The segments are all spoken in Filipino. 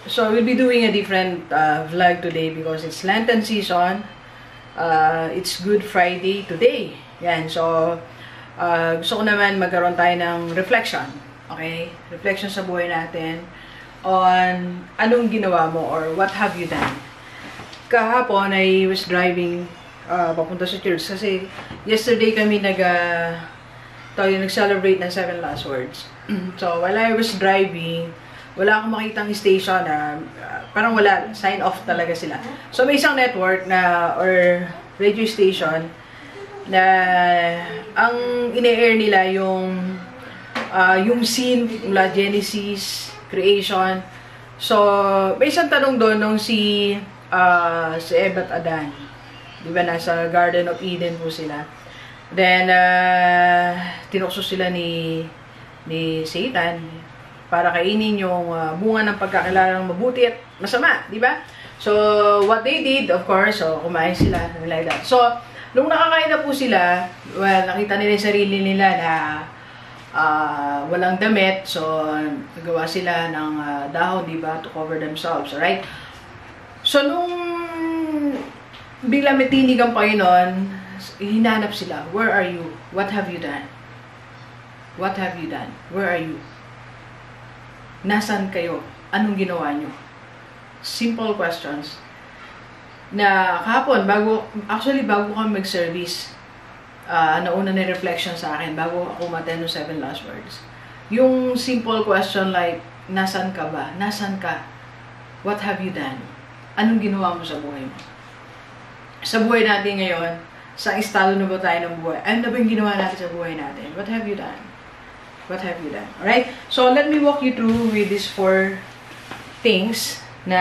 So, we'll be doing a different vlog today because it's Lenten season. It's Good Friday today. Yan. So, gusto ko naman magkaroon tayo ng reflection. Okay? Reflection sa buhay natin on anong ginawa mo or what have you done. Kahapon, I was driving papunta sa church kasi yesterday kami nag-celebrate ng 7 last words. So, while I was driving, wala akong makitang station na parang wala, sign off talaga sila. So, may isang network na or radio station na ang ine-air nila yung scene mula Genesis, creation. So, may isang tanong doon nung si Eva at Adan. Di ba, nasa Garden of Eden po sila. Then, tinukso sila ni Satan para kainin yung bunga ng pagkakilala ng mabuti at masama, di ba? So, what they did, of course, so, kumain sila, like that. So, nung nakakain na po sila, well, nakita nila yung sarili nila na walang damit, so, nagawa sila ng dahon, di ba, to cover themselves, alright? So, nung bigla may tinig ang Panginoon, hinanap sila, where are you? What have you done? What have you done? Where are you? Nasaan kayo? Anong ginawa nyo? Simple questions. Na kahapon, bago kami mag-service, nauna na reflection sa akin, bago ako ma-attend ng 7 last words. Yung simple question like, nasaan ka ba? Nasaan ka? What have you done? Anong ginawa mo sa buhay mo? Sa buhay natin ngayon, sa estado na ba tayo ng buhay? Ano na ba yung ginawa natin sa buhay natin? What have you done? What have you done? Alright? So, let me walk you through with these 4 things na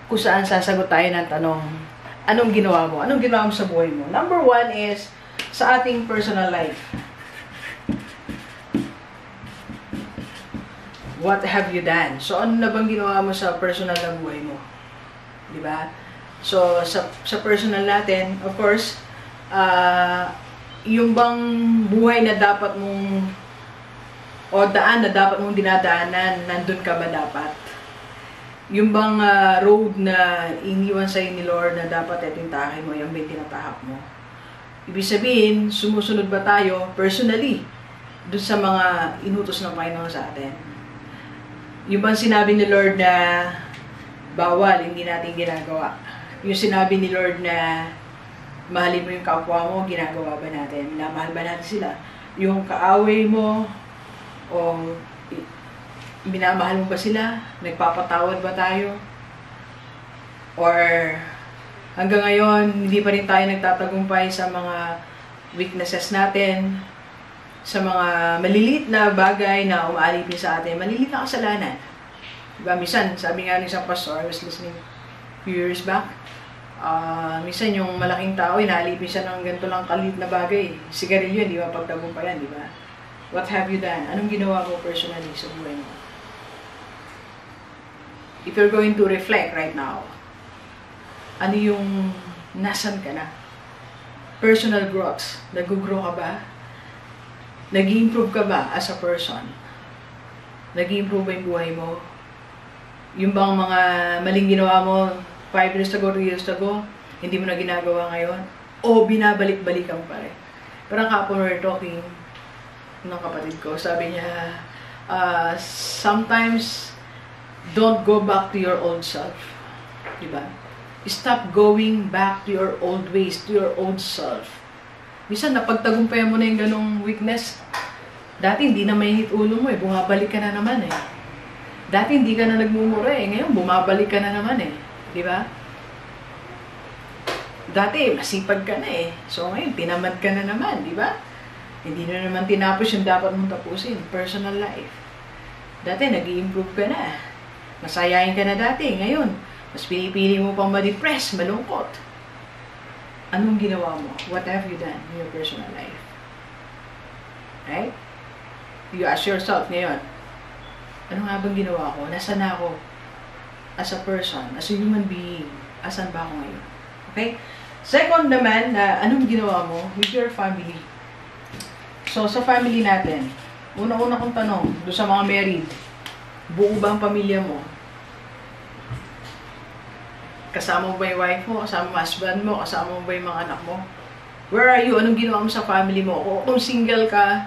kung saan sasagot tayo ng tanong, anong ginawa mo? Anong ginawa mo sa buhay mo? Number 1 is sa ating personal life. What have you done? So, ano na bang ginawa mo sa personal na buhay mo? Diba? So, sa personal natin, of course, yung bang buhay na dapat mong o daan na dapat mong dinadaanan, nandun ka ba dapat? Yung bang road na iniwan sa'yo ni Lord na dapat itintahin mo, yung may tinatahak mo. Ibig sabihin, sumusunod ba tayo personally dun sa mga inutos ng Panginoon sa atin? Yung bang sinabi ni Lord na bawal, hindi natin ginagawa? Yung sinabi ni Lord na mahalin mo yung kapwa mo, ginagawa ba natin? Minamahal ba natin sila? Yung kaaway mo, o minamahal mo ba sila? Nagpapatawad ba tayo? Or hanggang ngayon, hindi pa rin tayo nagtatagumpay sa mga weaknesses natin, sa mga maliliit na bagay na umaalipin sa atin, maliliit na kasalanan. Diba? Minsan, sabi nga ng isang pastor, I was listening a few years back, minsan yung malaking tao, inaalipin siya ng ganito lang kalit na bagay. Sigarilyo, hindi ba pagtagumpayan, di ba? What have you done? Anong ginawa mo personally sa buhay mo? If you're going to reflect right now, ano yung nasan ka na? Personal growth. Nag-grow ka ba? Nag-improve ka ba as a person? Nag-improve ba yung buhay mo? Yung bang mga maling ginawa mo 5 years ago, 3 years ago, hindi mo na ginagawa ngayon? O binabalik-balikan pa rin? Parang kapon we're talking ng kapatid ko, sabi niya, sometimes, don't go back to your old self. Diba? Stop going back to your old ways, to your old self. Minsan, napagtagumpayan mo na yung ganong weakness. Dati, hindi na mahihit ulo mo eh. Bumabalik ka na naman eh. Dati, hindi ka na nagmumura eh. Ngayon, bumabalik ka na naman eh. Diba? Dati, masipag ka na eh. So, ngayon, tinamad ka na naman. Diba? Hindi na naman tinapos yung dapat mong tapusin. Personal life. Dati, nag-i-improve ka na. Masayahin ka na dati. Ngayon, mas pinipili mo pang ma-depress, malungkot. Anong ginawa mo? What have you done in your personal life? Right? You ask yourself ngayon, ano nga bang ginawa ko? Nasaan na ako? As a person, as a human being, asan ba ako ngayon? Okay? Second naman, anong ginawa mo with your family? So, sa family natin, una-una kong tanong, doon sa mga married, Buo ba ang pamilya mo? Kasama mo ba yung wife mo? Kasama mo husband mo? Kasama mo ba yung mga anak mo? Where are you? Anong ginawa mo sa family mo? Kung single ka,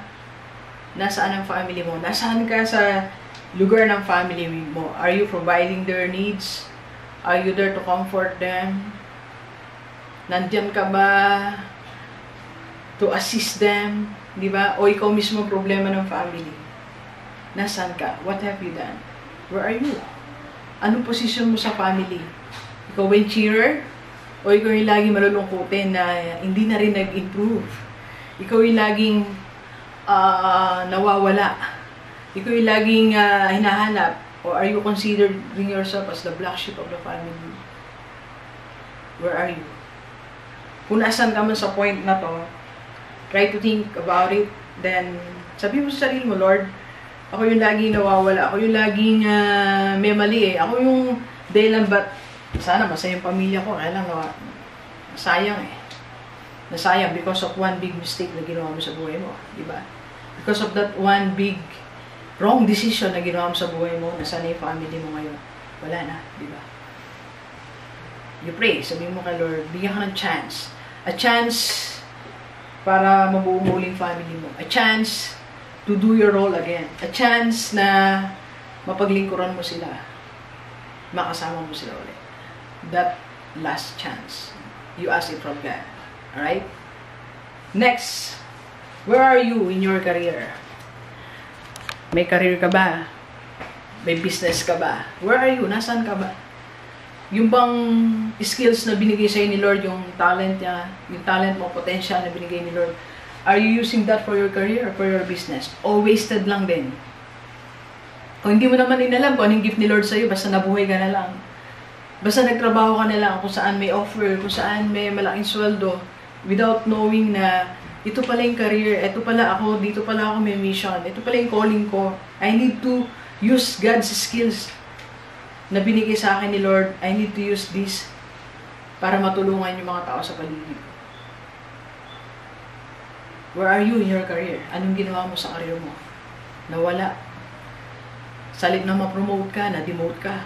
nasaan ang family mo? Nasaan ka sa lugar ng family mo? Are you providing their needs? Are you there to comfort them? Nandyan ka ba to assist them? Di ba? O ikaw mismo problema ng family? Nasaan ka? What have you done? Where are you? Anong posisyon mo sa family? Ikaw ba yung cheerer? O ikaw yung laging malulungkutin na hindi na rin nag-improve? Ikaw yung laging nawawala? Ikaw yung laging hinahanap? Or are you considering yourself as the black sheep of the family? Where are you? Kung nasan ka man sa point na to, try to think about it. Then, sabi mo sa sarili mo, Lord, ako yung laging nawawala. Ako yung laging may mali eh. Ako yung dahilan ba't sana masaya yung pamilya ko, kaya lang nasayang eh. Nasayang because of one big mistake na ginawa mo sa buhay mo, di ba? Because of that one big wrong decision na ginawa mo sa buhay mo, nasaan yung family mo ngayon? Wala na, di ba? You pray, sabihin mo kay Lord, bigyan ka ng chance. A chance para mabuo mo uling family mo. A chance to do your role again. A chance na mapaglingkuran mo sila. Makasama mo sila ulit. That last chance. You ask it from God. Alright? Next. Where are you in your career? May career ka ba? May business ka ba? Where are you? Nasaan ka ba? Yung bang skills na binigay sa'yo ni Lord, yung talent niya, yung talent mo, potential na binigay ni Lord, are you using that for your career or for your business? O wasted lang din? O hindi mo naman inalam kung anong gift ni Lord sa'yo, basta nabuhay ka na lang. Basta nagtrabaho ka na lang kung saan may offer, kung saan may malaking sweldo, without knowing na ito pala yung career, ito pala ako, dito pala ako may mission, ito pala yung calling ko. I need to use God's skills na binigay sa akin ni Lord. I need to use this para matulungan yung mga tao sa paligid. Where are you in your career? Anong ginawa mo sa career mo? Nawala. Salit na ma-promote ka, na-demote ka.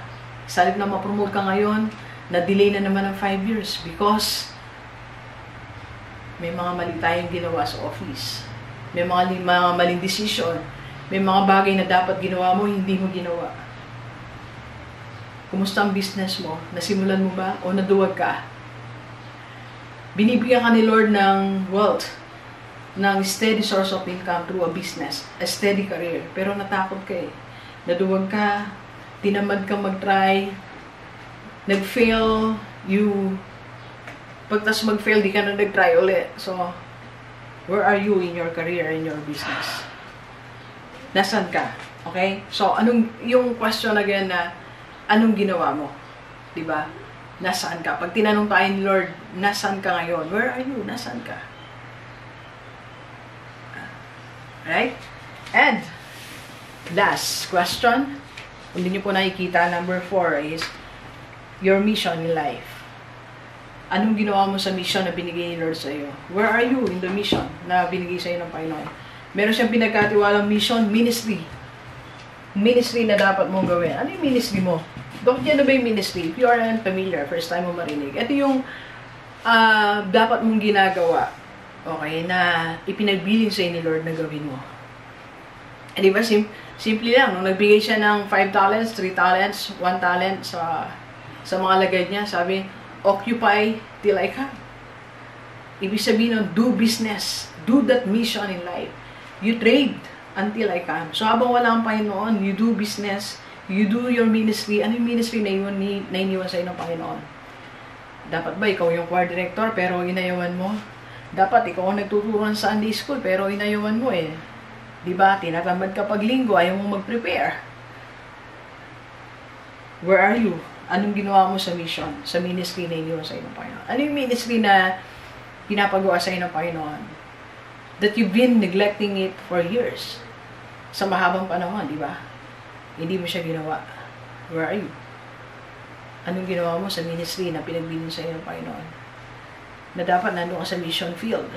Salit na ma-promote ka ngayon, na-delay na naman ng 5 years because may mga mali tayong ginawa sa office. May mga maling decision. May mga bagay na dapat ginawa mo, hindi mo ginawa. Kumusta ang business mo? Nasimulan mo ba? O naduwag ka? Binibigyan ka ni Lord ng wealth, ng steady source of income through a business, a steady career. Pero natakot ka eh. Naduwag ka, tinamad ka mag-try, nag-fail, pagtas mag-fail, di ka na nag-try ulit. So, where are you in your career, in your business? Nasaan ka? Okay? So, yung question again na, anong ginawa mo? Diba? Nasaan ka? Pag tinanong tayo ni Lord, nasaan ka ngayon? Where are you? Nasaan ka? Right? And, last question. Kung hindi nyo po nakikita, number 4 is your mission in life. Anong ginawa mo sa mission na binigay ni Lord sa iyo? Where are you in the mission na binigay sa iyo ng Panginoon? Meron siyang pinagkatiwalang mission, ministry. Ministry na dapat mong gawin. Ano yung ministry mo? Dok, yan na ba yung ministry? If you are unfamiliar, first time mo marinig. Ito yung dapat mong ginagawa. Okay, na ipinagbilin sa iyo ni Lord na gawin mo. Eh, di ba, simple lang. Nung nagbigay siya ng 5 talents, 3 talents, 1 talent sa mga lagay niya, sabi, occupy till I come. Ibig sabihin nun, do business. Do that mission in life. You trade until I come. So, habang wala ang Panginoon, you do business, you do your ministry. Ano yung ministry na iniwan sa iyo ng Panginoon? Dapat ba ikaw yung choir director, pero inayawan mo? Dapat ikaw ang nagtuturuan sa Sunday school, pero inayawan mo eh. Diba? Tinatamad ka pag linggo, ayaw mo mag-prepare. Where are you? Anong ginawa mo sa mission? Sa ministry na iniwan sa iyo ng Panginoon? Ano yung ministry na pinapagawa sa iyo ng Panginoon? That you've been neglecting it for years. Sa mahabang panahon, di ba? Hindi mo siya ginawa. Where are you? Anong ginawa mo sa ministry na pinagbilin sa iyo ng Panginoon? Na dapat nandun ka sa mission field.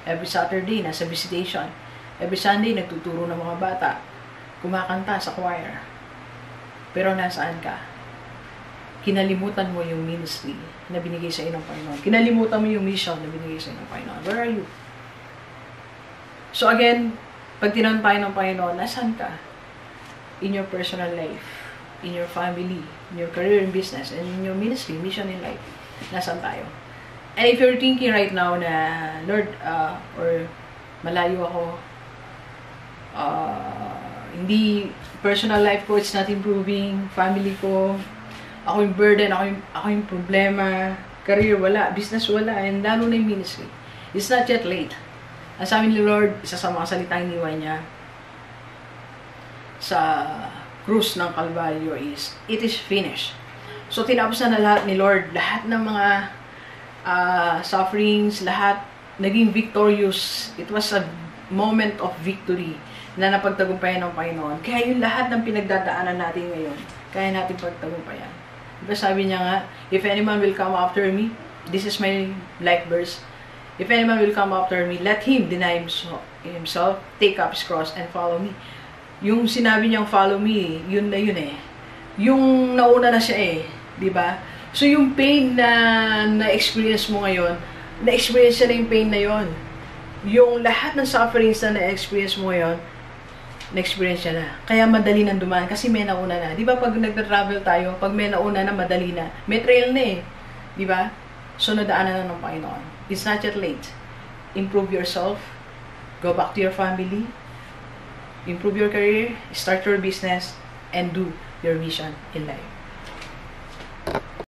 Every Saturday, nasa visitation. Every Sunday, nagtuturo ng mga bata. Kumakanta sa choir. Pero nasaan ka? Kinalimutan mo yung ministry na binigay sa iyo ng Panginoon. Kinalimutan mo yung mission na binigay sa iyo ng Panginoon. Where are you? So again, pag tinanong tayo ng Panginoon, nasaan ka? In your personal life, in your family, in your career and business, and in your ministry, mission in life. Nasaan tayo? And if you're thinking right now na, Lord, or malayo ako, hindi, personal life ko, it's not improving, family ko, ako yung burden, ako yung problema, career wala, business wala, and lalo na yung ministry. It's not yet late. Ang sabi ni Lord, isa sa mga salitang iniwan niya sa krus ng Kalbaryo is, it is finished. So, tinapos na lahat ni Lord, lahat ng mga sufferings, lahat naging victorious. It was a moment of victory na napagtagumpayan ng Panginoon. Kaya yung lahat ng pinagdadaanan natin ngayon, kaya natin pagtagumpayan. Diba sabi niya nga, if anyone will come after me, this is my life verse, if anyone will come after me, let him deny himself, take up his cross, and follow me. Yung sinabi niyang follow me, yun na yun eh. Yung nauna na siya eh. Diba? So yung pain na na-experience mo ngayon, na-experience siya na yung pain na yun. Yung lahat ng sufferings na na-experience mo ngayon, na-experience siya na. Kaya madali nang dumaan kasi may nauna na. Di ba pag nagta-travel tayo, pag may nauna na, madali na. May trail na eh. Di ba? So nadaanan na ng Panginoon. It's not yet late. Improve yourself. Go back to your family. Improve your career. Start your business. And do your mission in life.